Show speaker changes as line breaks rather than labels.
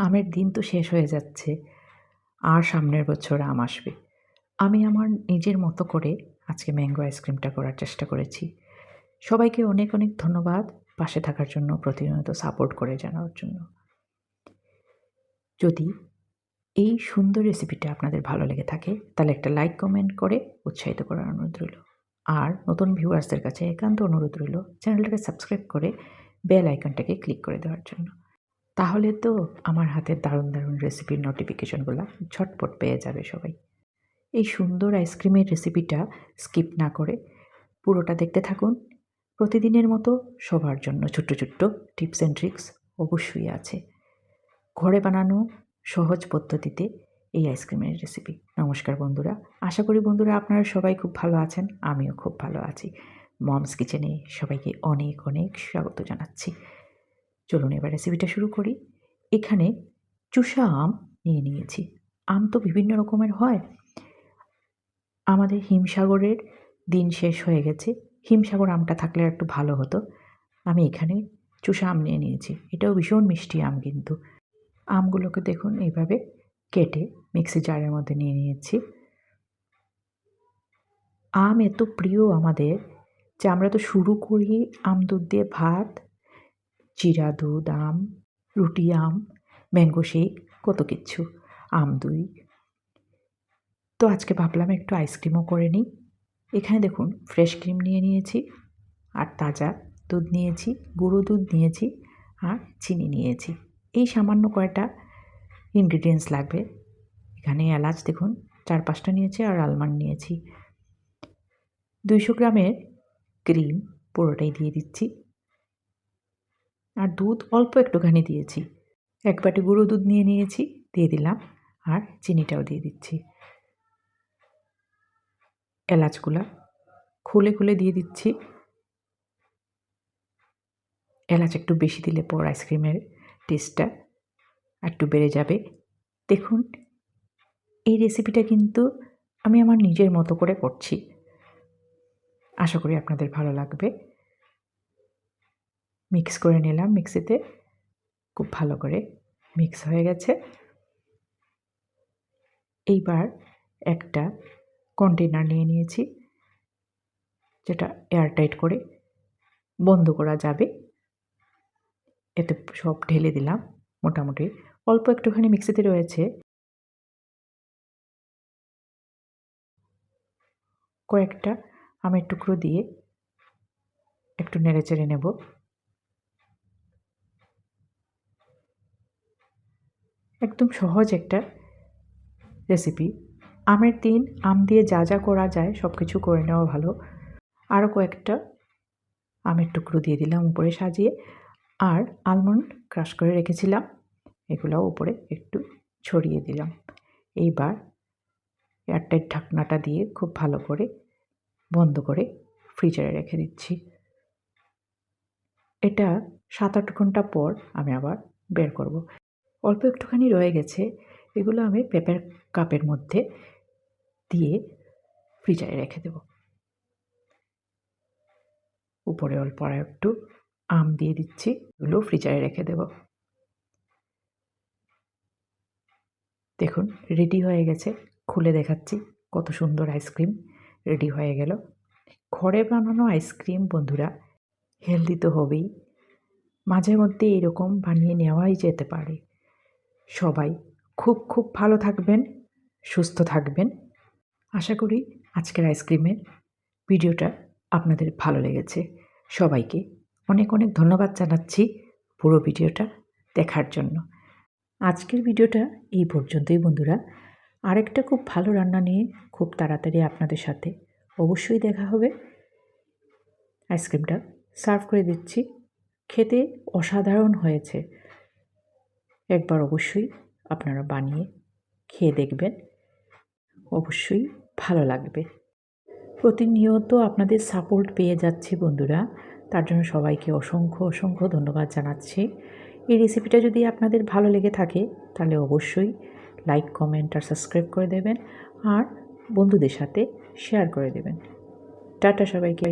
আমের দিন তো শেষ হয়ে যাচ্ছে, আর সামনের বছর আম আসবে। আমি আমার নিজের মতো করে আজকে ম্যাঙ্গো আইসক্রিমটা করার চেষ্টা করেছি। সবাইকে অনেক অনেক ধন্যবাদ পাশে থাকার জন্য, প্রতিনিয়ত সাপোর্ট করে যাওয়ার জন্য। যদি এই সুন্দর রেসিপিটা আপনাদের ভালো লেগে থাকে তাহলে একটা লাইক কমেন্ট করে উৎসাহিত করার অনুরোধ রইল। আর নতুন ভিউয়ার্সদের কাছে একান্ত অনুরোধ রইল চ্যানেলটাকে সাবস্ক্রাইব করে বেল আইকনটাকে ক্লিক করে দেওয়ার জন্য। তাহলে তো আমার হাতের দারুণ দারুণ রেসিপির নোটিফিকেশনগুলো ঝটপট পেয়ে যাবে সবাই। এই সুন্দর আইসক্রিমের রেসিপিটা স্কিপ না করে পুরোটা দেখতে থাকুন। প্রতিদিনের মতো সবার জন্য ছোট্ট ছোট্ট টিপস অ্যান্ড ট্রিক্স অবশ্যই আছে। ঘরে বানানো সহজ পদ্ধতিতে এই আইসক্রিমের রেসিপি। নমস্কার বন্ধুরা, আশা করি বন্ধুরা আপনারা সবাই খুব ভালো আছেন, আমিও খুব ভালো আছি। মমস কিচেনে সবাইকে অনেক অনেক স্বাগত জানাচ্ছি। চলুন এবার রেসিপিটা শুরু করি। এখানে চুষা আম নিয়ে নিয়েছি। আম তো বিভিন্ন রকমের হয়। আমাদের হিমসাগরের দিন শেষ হয়ে গেছে, হিমসাগর আমটা থাকলে একটু ভালো হতো। আমি এখানে চুষা আম নিয়ে নিয়েছি। এটাও ভীষণ মিষ্টি আম কিন্তু। আমগুলোকে দেখুন এইভাবে কেটে মিক্সি জারের মধ্যে নিয়ে নিয়েছি। আম এত প্রিয় আমাদের যে আমরা তো শুরু করি আম দুধ দিয়ে ভাত, জিরা দুধ আম, রুটি আম, ম্যাঙ্গো শেক, কত কিচ্ছু, আম দই। তো আজকে ভাবলাম একটু আইসক্রিমও করে নিই। এখানে দেখুন ফ্রেশ ক্রিম নিয়ে নিয়েছি, আর তাজা দুধ নিয়েছি, গুঁড়ো দুধ নিয়েছি, আর চিনি নিয়েছি। এই সামান্য কয়টা ইনগ্রিডিয়েন্টস লাগবে। এখানে এলাচ দেখুন 4-5টা নিয়েছি, আর আলমন্ড নিয়েছি। 200 গ্রামের ক্রিম পুরোটাই দিয়ে দিচ্ছি, আর দুধ অল্প একটুখানি দিয়েছি। 1 বাটি গুঁড়ো দুধ নিয়ে নিয়েছি, দিয়ে দিলাম, আর চিনিটাও দিয়ে দিচ্ছি। এলাচগুলা খুলে খুলে দিয়ে দিচ্ছি। এলাচ একটু বেশি দিলে পর আইসক্রিমের টেস্টটা একটু বেড়ে যাবে। দেখুন এই রেসিপিটা কিন্তু আমি আমার নিজের মতো করে করছি, আশা করি আপনাদের ভালো লাগবে। মিক্স করে নিলাম মিক্সিতে, খুব ভালো করে মিক্স হয়ে গেছে। এইবার একটা কন্টেনার নিয়ে নিয়েছি, যেটা এয়ারটাইট করে বন্ধ করা যাবে। এতে সব ঢেলে দিলাম। মোটামুটি অল্প একটুখানি মিক্সিতে রয়েছে, কয়েকটা আমের টুকরো দিয়ে একটু নেড়ে চেড়ে নেব। একদম সহজ একটা রেসিপি। আমের দিন আম দিয়ে যা যা করা যায় সব কিছু করে নেওয়া ভালো। আরও কয়েকটা আমের টুকরো দিয়ে দিলাম উপরে সাজিয়ে, আর আলমন্ড ক্রাশ করে রেখেছিলাম, এগুলোও উপরে একটু ছড়িয়ে দিলাম। এইবার এয়ারটাইট ঢাকনাটা দিয়ে খুব ভালো করে বন্ধ করে ফ্রিজারে রেখে দিচ্ছি। এটা 7-8 ঘন্টা পর আমি আবার বের করব। অল্প একটুখানি রয়ে গেছে, এগুলো আমি পেপার কাপের মধ্যে দিয়ে ফ্রিজারে রেখে দেব। উপরে অল্প আর একটু আম দিয়ে দিচ্ছি, এগুলো ফ্রিজারে রেখে দেব। দেখুন রেডি হয়ে গেছে, খুলে দেখাচ্ছি কত সুন্দর আইসক্রিম রেডি হয়ে গেল। ঘরে বানানো আইসক্রিম বন্ধুরা হেলদি তো হবেই, মাঝে মধ্যে এরকম বানিয়ে নেওয়াই যেতে পারে। সবাই খুব খুব ভালো থাকবেন, সুস্থ থাকবেন। আশা করি আজকের আইসক্রিমের ভিডিওটা আপনাদের ভালো লেগেছে। সবাইকে অনেক অনেক ধন্যবাদ জানাচ্ছি পুরো ভিডিওটা দেখার জন্য। আজকের ভিডিওটা এই পর্যন্তই বন্ধুরা। আরেকটা খুব ভালো রান্না নিয়ে খুব তাড়াতাড়ি আপনাদের সাথে অবশ্যই দেখা হবে। আইসক্রিমটা সার্ভ করে দিচ্ছি। খেতে অসাধারণ হয়েছে, একবার অবশ্যই আপনারা বানিয়ে খেয়ে দেখবেন, অবশ্যই ভালো লাগবে। প্রতিনিয়ত আপনাদের সাপোর্ট পেয়ে যাচ্ছি বন্ধুরা, তার জন্য সবাইকে অসংখ্য অসংখ্য ধন্যবাদ জানাচ্ছি। এই রেসিপিটা যদি আপনাদের ভালো লেগে থাকে তাহলে অবশ্যই লাইক, কমেন্ট আর সাবস্ক্রাইব করে দেবেন, আর বন্ধুদের সাথে শেয়ার করে দেবেন। টাটা সবাইকে।